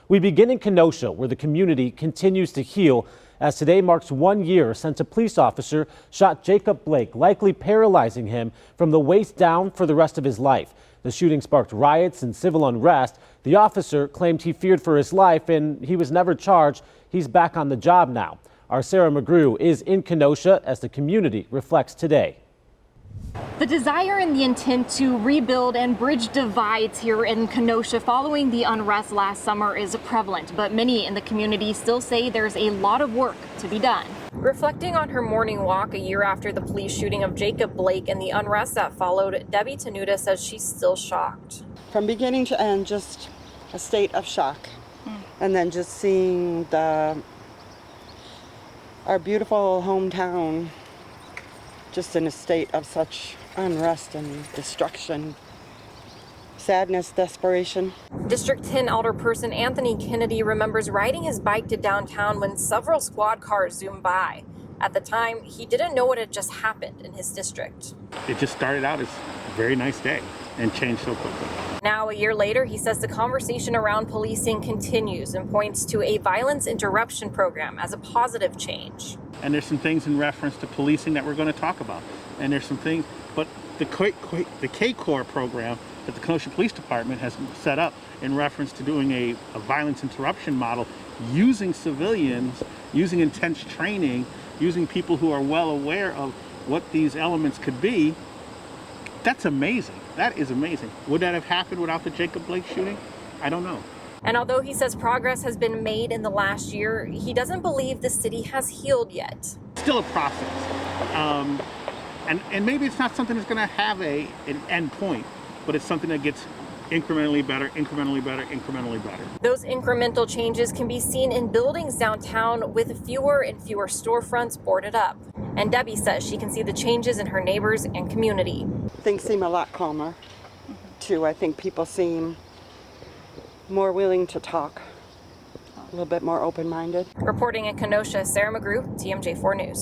We begin in Kenosha, where the community continues to heal, as today marks 1 year since a police officer shot Jacob Blake, likely paralyzing him from the waist down for the rest of his life. The shooting sparked riots and civil unrest. The officer claimed he feared for his life and he was never charged. He's back on the job now. Our Sarah McGrew is in Kenosha as the community reflects today. The desire and the intent to rebuild and bridge divides here in Kenosha following the unrest last summer is prevalent, but many in the community still say there's a lot of work to be done. Reflecting on her morning walk a year after the police shooting of Jacob Blake and the unrest that followed, Debbie Tenuta says she's still shocked. From beginning to end, just a state of shock. And then just seeing our beautiful hometown just in a state of such unrest and destruction, sadness, desperation. District 10 Alderperson Anthony Kennedy remembers riding his bike to downtown when several squad cars zoomed by. At the time, he didn't know what had just happened in his district. It just started out as a very nice day and changed so quickly. Now, a year later, he says the conversation around policing continues and points to a violence interruption program as a positive change. And there's some things in reference to policing that we're going to talk about. And there's some things, but the K-Corps program that the Kenosha Police Department has set up in reference to doing a violence interruption model using civilians, using intense training, using people who are well aware of what these elements could be, that's amazing. That is amazing. Would that have happened without the Jacob Blake shooting? I don't know. And although he says progress has been made in the last year, he doesn't believe the city has healed yet. Still a process. And maybe it's not something that's going to have an end point, but it's something that gets incrementally better, incrementally better, incrementally better. Those incremental changes can be seen in buildings downtown with fewer and fewer storefronts boarded up. And Debbie says she can see the changes in her neighbors and community. Things seem a lot calmer, too. I think people seem more willing to talk, a little bit more open-minded. Reporting in Kenosha, Sarah McGrew, TMJ4 News.